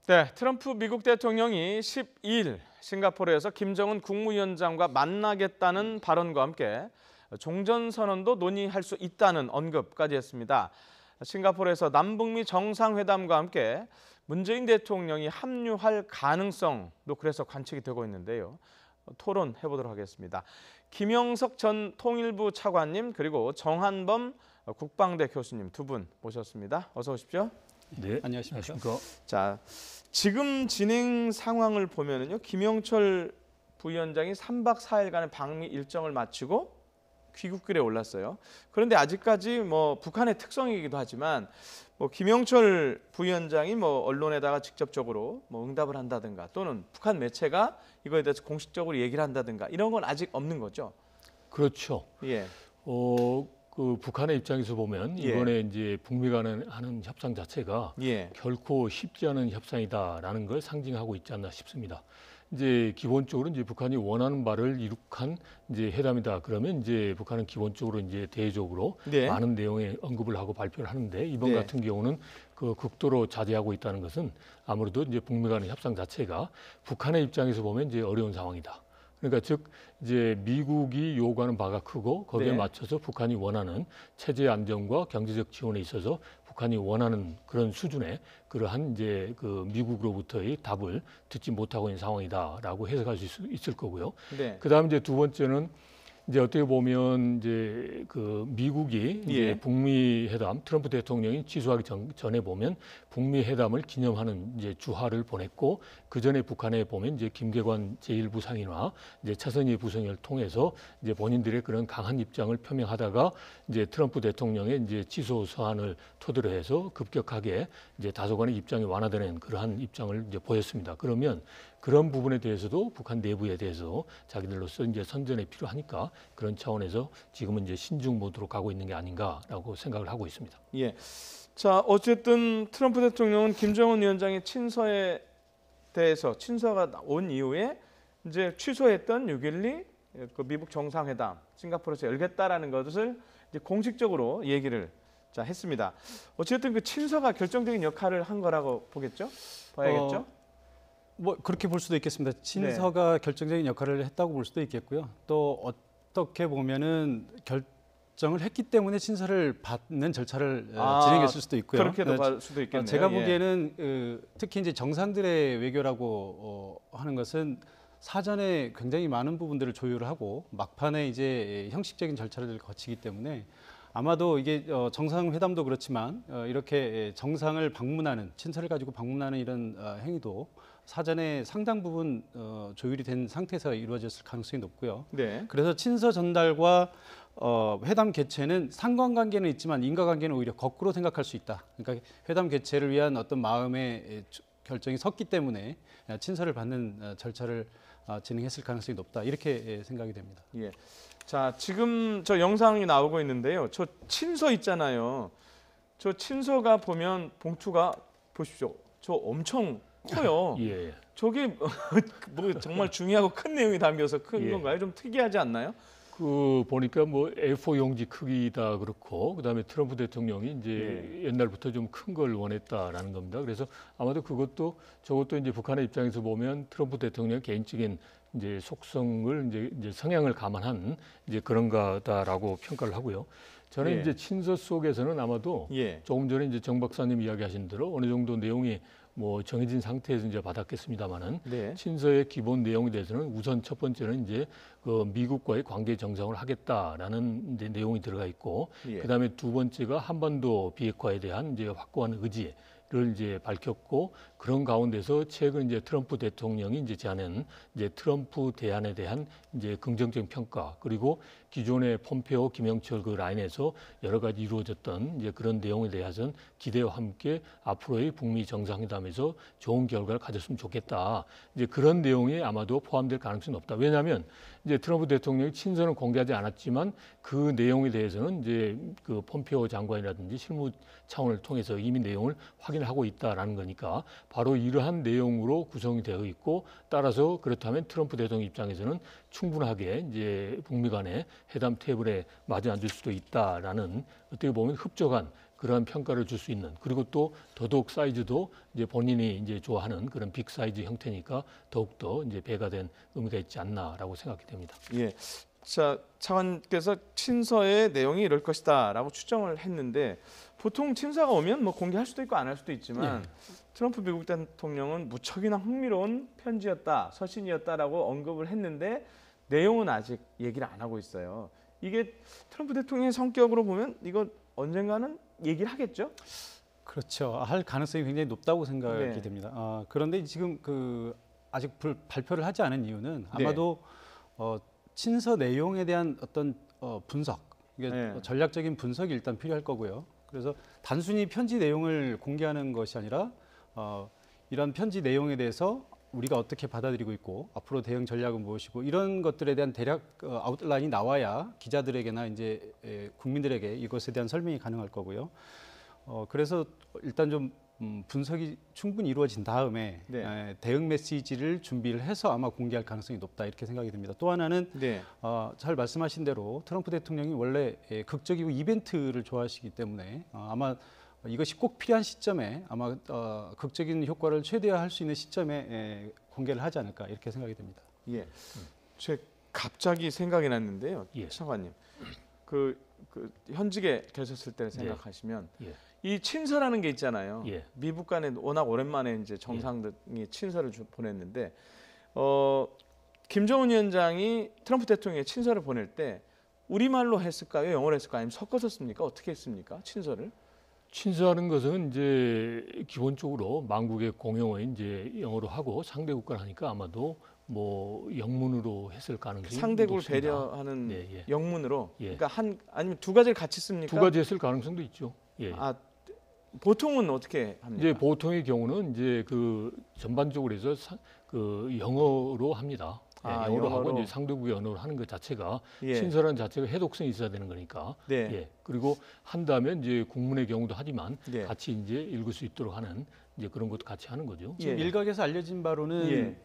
네, 트럼프 미국 대통령이 12일 싱가포르에서 김정은 국무위원장과 만나겠다는 발언과 함께 종전선언도 논의할 수 있다는 언급까지 했습니다. 싱가포르에서 남북미 정상회담과 함께 문재인 대통령이 합류할 가능성도 그래서 관측이 되고 있는데요. 토론해보도록 하겠습니다. 김영석 전 통일부 차관님 그리고 정한범 국방대 교수님 두 분 모셨습니다. 어서 오십시오. 네, 안녕하십니까. 자, 지금 진행 상황을 보면은요, 김영철 부위원장이 3박 4일간의 방미 일정을 마치고 귀국길에 올랐어요. 그런데 아직까지 북한의 특성이기도 하지만 김영철 부위원장이 언론에다가 직접적으로 응답을 한다든가 또는 북한 매체가 이거에 대해서 공식적으로 얘기를 한다든가 이런 건 아직 없는 거죠. 그렇죠. 예. 그 북한의 입장에서 보면 이번에 이제 북미 간에 하는 협상 자체가 결코 쉽지 않은 협상이다라는 걸 상징하고 있지 않나 싶습니다. 이제 기본적으로 이제 북한이 원하는 바를 이룩한 이제 회담이다. 그러면 이제 북한은 기본적으로 이제 대외적으로 많은 내용의 언급을 하고 발표를 하는데 이번 같은 경우는 그 극도로 자제하고 있다는 것은 아무래도 이제 북미 간의 협상 자체가 북한의 입장에서 보면 이제 어려운 상황이다. 그러니까 즉 이제 미국이 요구하는 바가 크고 거기에 맞춰서 북한이 원하는 체제 안정과 경제적 지원에 있어서 북한이 원하는 그런 수준의 그러한 이제 그 미국으로부터의 답을 듣지 못하고 있는 상황이다라고 해석할 수 있을 거고요. 그다음 이제 두 번째는 이제 어떻게 보면 이제 그 미국이 이제 북미 회담 트럼프 대통령이 취소하기 전에 보면 북미 회담을 기념하는 이제 주화를 보냈고 그 전에 북한에 보면 이제 김계관 제1부상이나 이제 차선희 부성을 통해서 이제 본인들의 그런 강한 입장을 표명하다가 이제 트럼프 대통령의 이제 취소 서한을 토대로 해서 급격하게 이제 다소간의 입장이 완화되는 그러한 입장을 이제 보였습니다. 그러면 그런 부분에 대해서도 북한 내부에 대해서 자기들로서 이제 선전이 필요하니까 그런 차원에서 지금은 이제 신중 모드로 가고 있는 게 아닌가라고 생각을 하고 있습니다. 예. 자, 어쨌든 트럼프 대통령은 김정은 위원장의 친서에 대해서 친서가 온 이후에 이제 취소했던 6.12 그 미국 정상회담 싱가포르에서 열겠다라는 것을 이제 공식적으로 얘기를 했습니다. 어쨌든 그 친서가 결정적인 역할을 한 거라고 봐야겠죠? 그렇게 볼 수도 있겠습니다. 친서가 결정적인 역할을 했다고 볼 수도 있겠고요. 또 어떻게 보면은 결정을 했기 때문에 친서를 받는 절차를 진행했을 수도 있고요. 그렇게도 볼 수도 있겠네요. 제가 보기에는 특히 이제 정상들의 외교라고 하는 것은 사전에 굉장히 많은 부분들을 조율을 하고 막판에 이제 형식적인 절차를 거치기 때문에 아마도 이게 정상회담도 그렇지만 이렇게 정상을 방문하는 친서를 가지고 방문하는 이런 행위도 사전에 상당 부분 조율이 된 상태에서 이루어졌을 가능성이 높고요. 그래서 친서 전달과 회담 개최는 상관관계는 있지만 인과관계는 오히려 거꾸로 생각할 수 있다. 그러니까 회담 개최를 위한 어떤 마음의 결정이 섰기 때문에 친서를 받는 절차를 진행했을 가능성이 높다. 이렇게 생각이 됩니다. 자, 지금 저 영상이 나오고 있는데요. 저 친서 있잖아요. 저 친서가 보면 봉투가 보십시오. 저 엄청 커요. 저게 정말 중요하고 큰 내용이 담겨서 큰 건가요? 좀 특이하지 않나요? 그 보니까 A4 용지 크기다 그렇고 그다음에 트럼프 대통령이 이제 옛날부터 좀 큰 걸 원했다라는 겁니다. 그래서 아마도 저것도 이제 북한의 입장에서 보면 트럼프 대통령 개인적인 이제 속성을 이제 성향을 감안한 이제 그런가다라고 평가를 하고요. 저는 이제 친서 속에서는 아마도 조금 전에 이제 정 박사님 이야기하신 대로 어느 정도 내용이 정해진 상태에서 이제 받았겠습니다만은 친서의 기본 내용에 대해서는 우선 첫 번째는 이제 그 미국과의 관계 정상을 하겠다라는 이제 내용이 들어가 있고 그다음에 두 번째가 한반도 비핵화에 대한 이제 확고한 의지를 이제 밝혔고 그런 가운데서 최근 이제 트럼프 대통령이 이제 제안한 이제 트럼프 대안에 대한 이제 긍정적인 평가 그리고 기존의 폼페오 김영철 그 라인에서 여러 가지 이루어졌던 이제 그런 내용에 대해서는 기대와 함께 앞으로의 북미 정상회담에서 좋은 결과를 가졌으면 좋겠다. 이제 그런 내용이 아마도 포함될 가능성이 높다. 왜냐하면 이제 트럼프 대통령이 친서는 공개하지 않았지만 그 내용에 대해서는 이제 그 폼페오 장관이라든지 실무 차원을 통해서 이미 내용을 확인하고 있다라는 거니까 바로 이러한 내용으로 구성이 되어 있고 따라서 그렇다면 트럼프 대통령 입장에서는 충분하게 이제 북미 간의 회담 테이블에 마주 앉을 수도 있다라는 어떻게 보면 흡족한 그러한 평가를 줄 수 있는, 그리고 또 더더욱 사이즈도 이제 본인이 이제 좋아하는 그런 빅 사이즈 형태니까 더욱더 이제 배가 된 의미가 있지 않나라고 생각이 됩니다. 예. 자, 차관께서 친서의 내용이 이럴 것이다라고 추정을 했는데 보통 친서가 오면 뭐 공개할 수도 있고 안 할 수도 있지만 트럼프 미국 대통령은 무척이나 흥미로운 편지였다, 서신이었다라고 언급을 했는데 내용은 아직 얘기를 안 하고 있어요. 이게 트럼프 대통령의 성격으로 보면 이거 언젠가는 얘기를 하겠죠? 그렇죠. 할 가능성이 굉장히 높다고 생각이 네. 됩니다. 그런데 지금 아직 발표를 하지 않은 이유는 아마도 친서 내용에 대한 어떤 분석, 이게 전략적인 분석이 일단 필요할 거고요. 그래서 단순히 편지 내용을 공개하는 것이 아니라 이런 편지 내용에 대해서 우리가 어떻게 받아들이고 있고 앞으로 대응 전략은 무엇이고 이런 것들에 대한 대략 아웃라인이 나와야 기자들에게나 이제 국민들에게 이것에 대한 설명이 가능할 거고요. 그래서 일단 좀 분석이 충분히 이루어진 다음에 대응 메시지를 준비를 해서 아마 공개할 가능성이 높다 이렇게 생각이 듭니다. 또 하나는 잘 말씀하신 대로 트럼프 대통령이 원래 극적이고 이벤트를 좋아하시기 때문에 아마 이것이 꼭 필요한 시점에 아마 극적인 효과를 최대화할 수 있는 시점에 공개를 하지 않을까 이렇게 생각이 됩니다. 예, 제 갑자기 생각이 났는데요, 차관님. 그 현직에 계셨을 때 생각하시면 이 친서라는 게 있잖아요. 미국 간에 워낙 오랜만에 이제 정상들이 친서를 보냈는데 김정은 위원장이 트럼프 대통령에 친서를 보낼 때 우리말로 했을까요, 영어로 했을까요, 아니면 섞어서 씁니까? 어떻게 했습니까, 친서를? 친서하는 것은 이제 기본적으로 망국의 공용어인 이제 영어로 하고 상대국가를 하니까 아마도 뭐 영문으로 했을 가능성이 상대국을 높습니다. 배려하는 영문으로. 그러니까 아니면 두 가지를 같이 씁니까? 두 가지 했을 가능성도 있죠. 보통은 어떻게 합니까? 이제 보통의 경우는 이제 전반적으로 해서 영어로 합니다. 영어로 하고 이제 상대국의 언어로 하는 것 자체가 친서라는 자체가 해독성이 있어야 되는 거니까. 그리고 한다면 이제 국문의 경우도 하지만 같이 이제 읽을 수 있도록 하는 이제 그런 것도 같이 하는 거죠. 지금 일각에서 알려진 바로는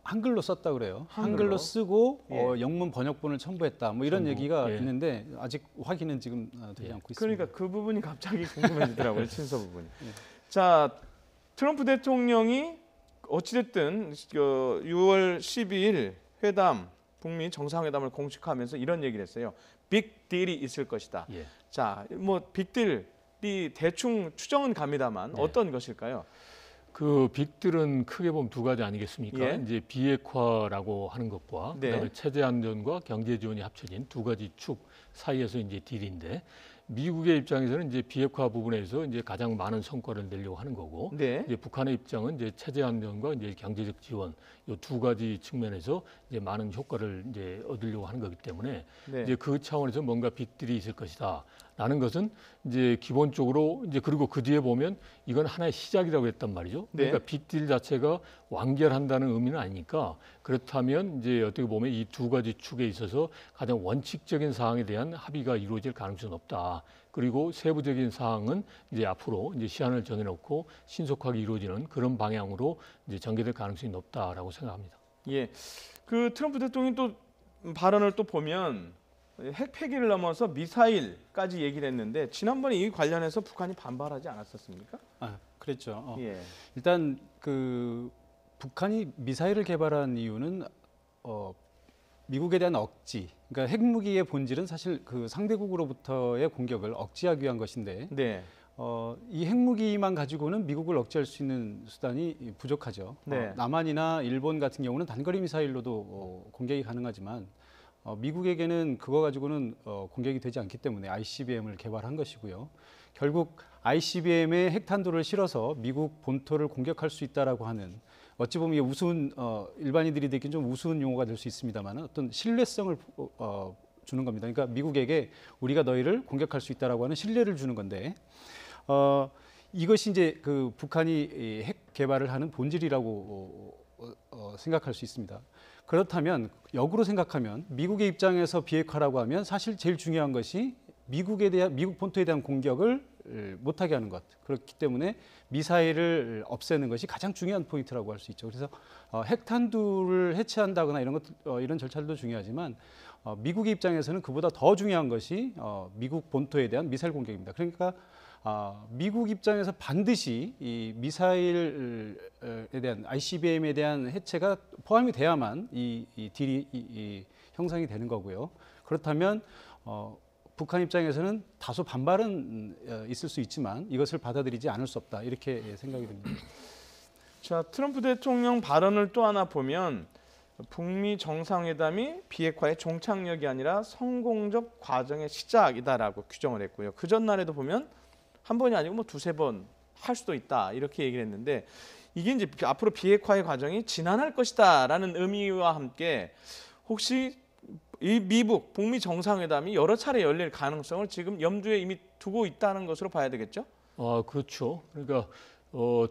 한글로 썼다 그래요. 한글로 쓰고 영문 번역본을 첨부했다. 뭐 이런 얘기가 있는데 아직 확인은 지금 되지 않고 있습니다. 그러니까 그 부분이 갑자기 궁금해지더라고요. 친서 부분이. 자, 트럼프 대통령이 어찌됐든 6월 12일 회담, 북미 정상회담을 공식화하면서 이런 얘기를 했어요. 빅딜이 있을 것이다. 자, 뭐 빅딜이 대충 추정은 갑니다만 어떤 것일까요? 그 빅딜은 크게 보면 두 가지 아니겠습니까? 이제 비핵화라고 하는 것과 그다음에 체제 안전과 경제 지원이 합쳐진 두 가지 축 사이에서 이제 딜인데, 미국의 입장에서는 이제 비핵화 부분에서 이제 가장 많은 성과를 내려고 하는 거고, 이제 북한의 입장은 이제 체제 안전과 이제 경제적 지원 이 두 가지 측면에서 이제 많은 효과를 이제 얻으려고 하는 거기 때문에 이제 그 차원에서 뭔가 빅딜이 있을 것이다라는 것은 이제 기본적으로 이제, 그리고 그 뒤에 보면 이건 하나의 시작이라고 했단 말이죠. 그러니까 빅딜 자체가 완결한다는 의미는 아니니까, 그렇다면 이제 어떻게 보면 이 두 가지 축에 있어서 가장 원칙적인 사항에 대한 합의가 이루어질 가능성이 높다. 그리고 세부적인 사항은 이제 앞으로 이제 시한을 정해놓고 신속하게 이루어지는 그런 방향으로 이제 전개될 가능성이 높다라고 생각합니다. 그 트럼프 대통령이 또 발언을 또 보면 핵 폐기를 넘어서 미사일까지 얘기를 했는데 지난번에 이 관련해서 북한이 반발하지 않았었습니까? 그랬죠. 일단 북한이 미사일을 개발한 이유는 미국에 대한 억지, 그러니까 핵무기의 본질은 사실 그 상대국으로부터의 공격을 억제하기 위한 것인데 이 핵무기만 가지고는 미국을 억제할 수 있는 수단이 부족하죠. 남한이나 일본 같은 경우는 단거리 미사일로도 공격이 가능하지만 미국에게는 그거 가지고는 공격이 되지 않기 때문에 ICBM을 개발한 것이고요. 결국 ICBM에 핵탄두를 실어서 미국 본토를 공격할 수 있다라고 하는, 어찌 보면 이게 우스운 일반인들이 듣기엔 좀 우스운 용어가 될 수 있습니다만 어떤 신뢰성을 주는 겁니다. 그러니까 미국에게 우리가 너희를 공격할 수 있다라고 하는 신뢰를 주는 건데 이것이 이제 그 북한이 핵 개발을 하는 본질이라고 생각할 수 있습니다. 그렇다면 역으로 생각하면 미국의 입장에서 비핵화라고 하면 사실 제일 중요한 것이 미국 본토에 대한 공격을 못하게 하는 것. 그렇기 때문에 미사일을 없애는 것이 가장 중요한 포인트라고 할 수 있죠. 그래서 핵탄두를 해체한다거나 이런 절차들도 중요하지만 미국의 입장에서는 그보다 더 중요한 것이 미국 본토에 대한 미사일 공격입니다. 그러니까 미국 입장에서 반드시 이 미사일에 대한 ICBM에 대한 해체가 포함이 돼야만 이 딜이 형성이 되는 거고요. 그렇다면 북한 입장에서는 다소 반발은 있을 수 있지만 이것을 받아들이지 않을 수 없다 이렇게 생각이 듭니다. 자, 트럼프 대통령 발언을 또 하나 보면 북미 정상회담이 비핵화의 종착역이 아니라 성공적 과정의 시작이다라고 규정을 했고요. 그 전날에도 보면 한 번이 아니고 뭐 두세 번 할 수도 있다 이렇게 얘기를 했는데 이게 이제 앞으로 비핵화의 과정이 진안할 것이다라는 의미와 함께 혹시 이 미국 북미 정상회담이 여러 차례 열릴 가능성을 지금 염두에 이미 두고 있다는 것으로 봐야 되겠죠? 그렇죠. 그러니까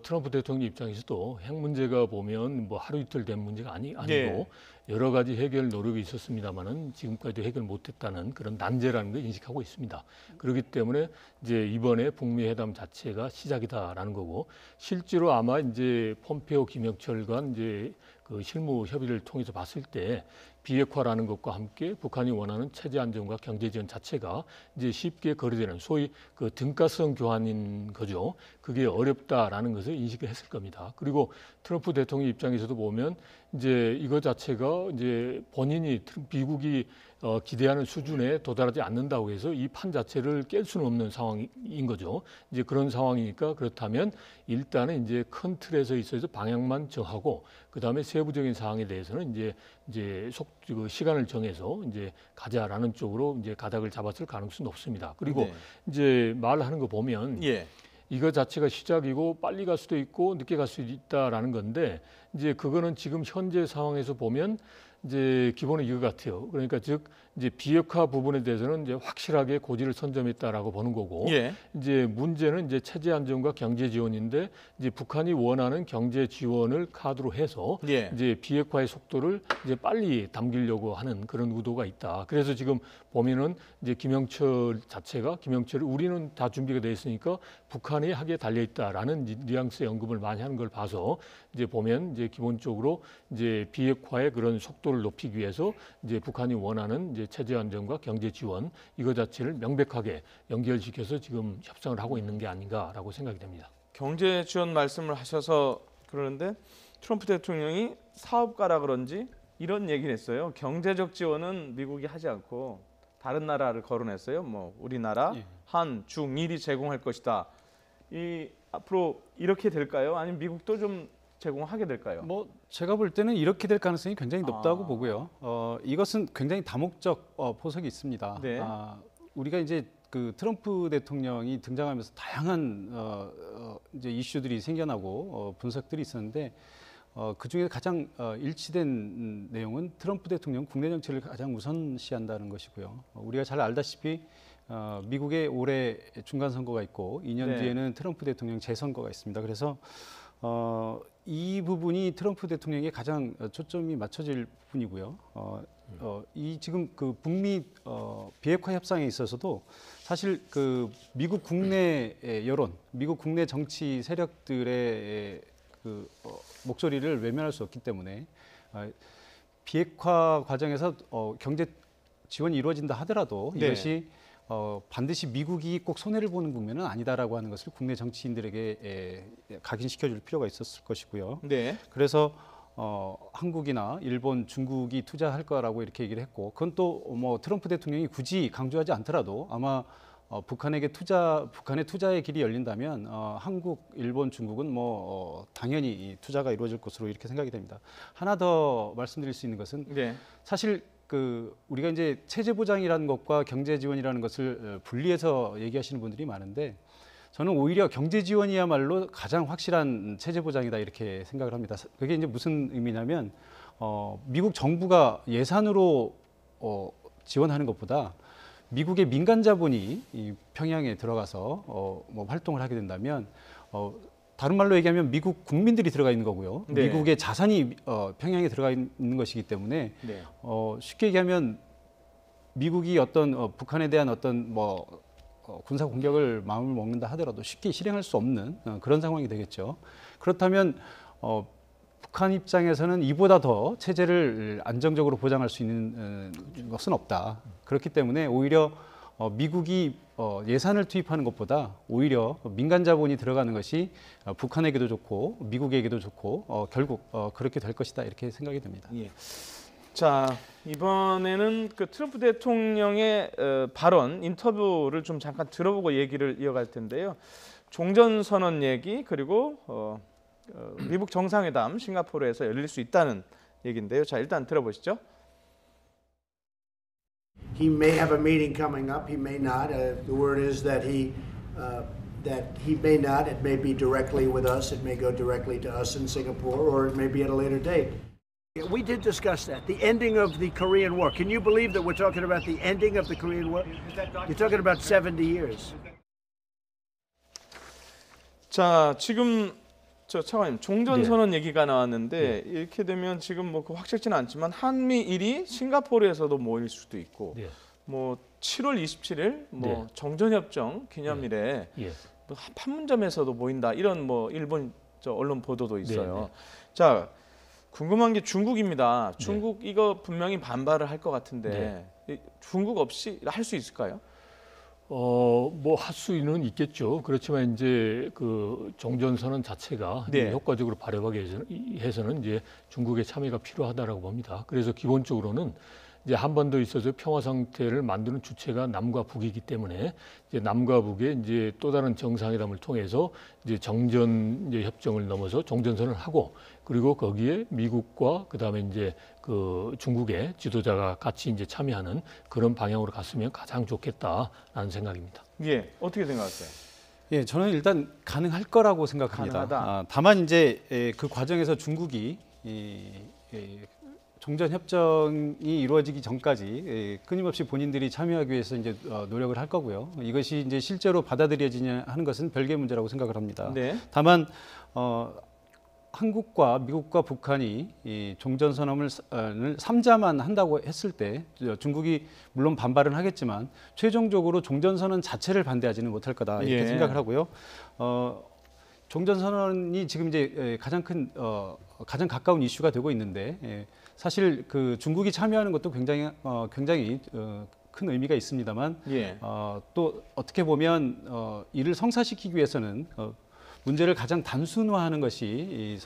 트럼프 대통령 입장에서도 핵 문제가 보면 뭐 하루 이틀 된 문제가 아니고 네. 여러 가지 해결 노력이 있었습니다만은 지금까지도 해결 못했다는 그런 난제라는 걸 인식하고 있습니다. 그렇기 때문에 이제 이번에 북미 회담 자체가 시작이다라는 거고 실제로 아마 이제 폼페오 김영철 간 이제 그 실무 협의를 통해서 봤을 때 비핵화라는 것과 함께 북한이 원하는 체제 안정과 경제 지원 자체가 이제 쉽게 거래되는 소위 그 등가성 교환인 거죠. 그게 어렵다라는 것을 인식을 했을 겁니다. 그리고 트럼프 대통령 입장에서도 보면 이제 이거 자체가 이제 본인이 미국이 기대하는 수준에 도달하지 않는다고 해서 이 판 자체를 깰 수는 없는 상황인 거죠. 이제 그런 상황이니까 그렇다면 일단은 이제 큰 틀에서 있어서 방향만 정하고 그 다음에 세부적인 사항에 대해서는 이제 그 시간을 정해서 이제 가자라는 쪽으로 이제 가닥을 잡았을 가능성이 높습니다. 그리고 네. 이제 말하는 거 보면 예. 이거 자체가 시작이고 빨리 갈 수도 있고 늦게 갈 수도 있다라는 건데 이제 그거는 지금 현재 상황에서 보면 이제 기본은 이거 같아요. 그러니까 즉 이제 비핵화 부분에 대해서는 이제 확실하게 고지를 선점했다라고 보는 거고 예. 이제 문제는 이제 체제 안정과 경제 지원인데 이제 북한이 원하는 경제 지원을 카드로 해서 예. 이제 비핵화의 속도를 이제 빨리 담기려고 하는 그런 의도가 있다. 그래서 지금 보면은 이제 김영철 자체가 우리는 다 준비가 돼 있으니까 북한이 하기에 달려 있다라는 뉘앙스의 언급을 많이 하는 걸 봐서 이제 보면 이제 기본적으로 이제 비핵화의 그런 속도를 높이기 위해서 이제 북한이 원하는 이제 체제 안정과 경제 지원 이거 자체를 명백하게 연결시켜서 지금 협상을 하고 있는 게 아닌가라고 생각이 됩니다. 경제 지원 말씀을 하셔서 그러는데 트럼프 대통령이 사업가라 그런지 이런 얘기를 했어요. 경제적 지원은 미국이 하지 않고 다른 나라를 거론했어요. 뭐 우리나라, 한, 중, 일이 제공할 것이다. 이 앞으로 이렇게 될까요? 아니면 미국도 좀 제공하게 될까요? 뭐 제가 볼 때는 이렇게 될 가능성이 굉장히 높다고 보고요. 이것은 굉장히 다목적 포석이 있습니다. 네. 우리가 이제 그 트럼프 대통령이 등장하면서 다양한 이제 이슈들이 생겨나고 분석들이 있었는데 그 중에 가장 일치된 내용은 트럼프 대통령 국내 정책을 가장 우선시한다는 것이고요. 우리가 잘 알다시피 미국에 올해 중간 선거가 있고 2년 네. 뒤에는 트럼프 대통령 재선거가 있습니다. 그래서 이 부분이 트럼프 대통령에 가장 초점이 맞춰질 부분이고요. 이 지금 그 북미 비핵화 협상에 있어서도 사실 그 미국 국내 여론, 미국 국내 정치 세력들의 그 목소리를 외면할 수 없기 때문에 비핵화 과정에서 경제 지원이 이루어진다 하더라도 네. 이것이 반드시 미국이 꼭 손해를 보는 국면은 아니다라고 하는 것을 국내 정치인들에게 각인시켜줄 필요가 있었을 것이고요. 네. 그래서 한국이나 일본, 중국이 투자할 거라고 이렇게 얘기를 했고, 그건 또 뭐 트럼프 대통령이 굳이 강조하지 않더라도 아마 북한의 투자의 길이 열린다면 한국, 일본, 중국은 당연히 이 투자가 이루어질 것으로 이렇게 생각이 됩니다. 하나 더 말씀드릴 수 있는 것은 네. 사실 우리가 이제 체제 보장이라는 것과 경제 지원이라는 것을 분리해서 얘기하시는 분들이 많은데 저는 오히려 경제 지원이야말로 가장 확실한 체제 보장이다 이렇게 생각을 합니다. 그게 이제 무슨 의미냐면 미국 정부가 예산으로 지원하는 것보다 미국의 민간 자본이 이 평양에 들어가서 활동을 하게 된다면 다른 말로 얘기하면 미국 국민들이 들어가 있는 거고요. 네. 미국의 자산이 평양에 들어가 있는 것이기 때문에 네. 쉽게 얘기하면 미국이 북한에 대한 군사 공격을 마음을 먹는다 하더라도 쉽게 실행할 수 없는 그런 상황이 되겠죠. 그렇다면 북한 입장에서는 이보다 더 체제를 안정적으로 보장할 수 있는 것은 없다. 그렇기 때문에 오히려 미국이 예산을 투입하는 것보다 오히려 민간 자본이 들어가는 것이 북한에게도 좋고 미국에게도 좋고 결국 그렇게 될 것이다 이렇게 생각이 됩니다. 예. 자, 이번에는 그 트럼프 대통령의 발언 인터뷰를 좀 잠깐 들어보고 얘기를 이어갈 텐데요. 종전선언 얘기 그리고 미국 정상회담 싱가포르에서 열릴 수 있다는 얘기인데요. 자, 일단 들어보시죠. He may have a meeting coming up. He may not. The word is that he may not. It may be directly with us. It may go directly to us in Singapore, or it may be at a later date. We did discuss that. The ending of the Korean War. Can you believe that we're talking about the ending of the Korean War? You're talking about 70 years. 자, 지금 차관님 종전선언 얘기가 나왔는데 이렇게 되면 지금 뭐 그 확실치는 않지만 한미일이 싱가포르에서도 모일 수도 있고 뭐 7월 27일 뭐 정전협정 기념일에 뭐 판문점에서도 모인다 이런 뭐 일본 언론 보도도 있어요. 자, 궁금한 게 중국입니다. 중국 이거 분명히 반발을 할 것 같은데 중국 없이 할 수 있을까요? 뭐 할 수는 있겠죠. 그렇지만 이제 그 종전선언 자체가 효과적으로 발효하기 위해서는 이제 중국의 참여가 필요하다라고 봅니다. 그래서 기본적으로는 이제 한반도에 있어서 평화 상태를 만드는 주체가 남과 북이기 때문에 이제 남과 북의 이제 또 다른 정상회담을 통해서 이제 정전 이제 협정을 넘어서 종전선언을 하고 그리고 거기에 미국과 그다음에 이제 그 중국의 지도자가 같이 이제 참여하는 그런 방향으로 갔으면 가장 좋겠다라는 생각입니다. 예, 어떻게 생각하세요? 예, 저는 일단 가능할 거라고 생각합니다. 다만 이제 그 과정에서 중국이 종전협정이 이루어지기 전까지 끊임없이 본인들이 참여하기 위해서 이제 노력을 할 거고요. 이것이 이제 실제로 받아들여지냐 하는 것은 별개의 문제라고 생각을 합니다. 다만 한국과 미국과 북한이 이 종전선언을 3자만 한다고 했을 때 중국이 물론 반발은 하겠지만 최종적으로 종전선언 자체를 반대하지는 못할 거다 이렇게 생각을 하고요. 종전선언이 지금 이제 가장 가까운 이슈가 되고 있는데 사실 그 중국이 참여하는 것도 굉장히 큰 의미가 있습니다만 또 어떻게 보면 이를 성사시키기 위해서는 문제를 가장 단순화하는 것이 이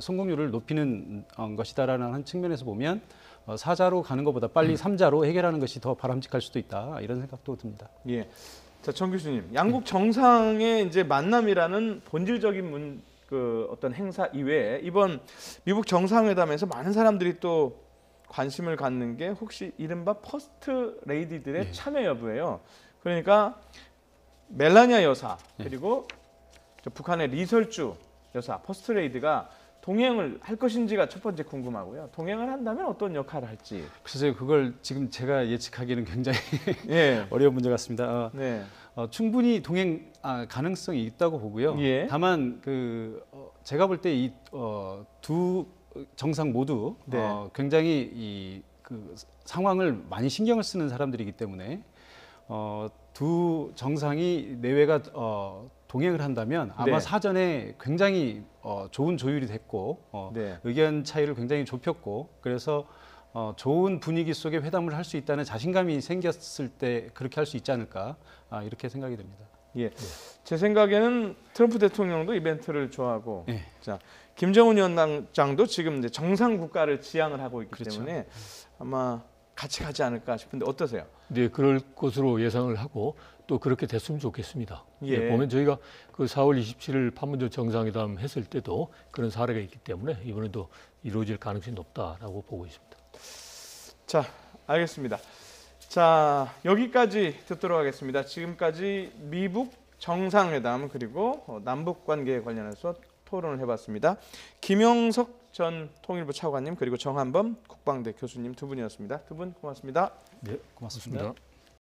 성공률을 높이는 것이다라는 측면에서 보면 4자로 가는 것보다 빨리 3자로 해결하는 것이 더 바람직할 수도 있다 이런 생각도 듭니다. 예. 자, 정 교수님, 양국 정상의 이제 만남이라는 본질적인 그 어떤 행사 이외에 이번 미국 정상회담에서 많은 사람들이 또 관심을 갖는 게 혹시 이른바 퍼스트 레이디들의 참여 여부예요. 그러니까 멜라니아 여사 그리고 북한의 리설주 여사 퍼스트 레이디가 동행을 할 것인지가 첫 번째 궁금하고요. 동행을 한다면 어떤 역할을 할지. 글쎄요, 그걸 지금 제가 예측하기는 굉장히 어려운 문제 같습니다. 충분히 동행 가능성이 있다고 보고요. 다만 제가 볼 때 이 두 정상 모두 굉장히 그 상황을 많이 신경을 쓰는 사람들이기 때문에 두 정상이 내외가 동행을 한다면 아마 사전에 굉장히 좋은 조율이 됐고 의견 차이를 굉장히 좁혔고 그래서 좋은 분위기 속에 회담을 할 수 있다는 자신감이 생겼을 때 그렇게 할 수 있지 않을까 이렇게 생각이 됩니다. 제 생각에는 트럼프 대통령도 이벤트를 좋아하고 자, 김정은 위원장도 지금 이제 정상 국가를 지향을 하고 있기 때문에 아마 같이 가지 않을까 싶은데 어떠세요? 네, 그럴 것으로 예상을 하고 또 그렇게 됐으면 좋겠습니다. 보면 저희가 그 4월 27일 판문점 정상회담 했을 때도 그런 사례가 있기 때문에 이번에도 이루어질 가능성이 높다라고 보고 있습니다. 자, 알겠습니다. 자, 여기까지 듣도록 하겠습니다. 지금까지 미국 정상회담 그리고 남북 관계에 관련해서 토론을 해봤습니다. 김영석 전 통일부 차관님 그리고 정한범 국방대 교수님 두 분이었습니다. 두 분 고맙습니다. 네, 고맙습니다.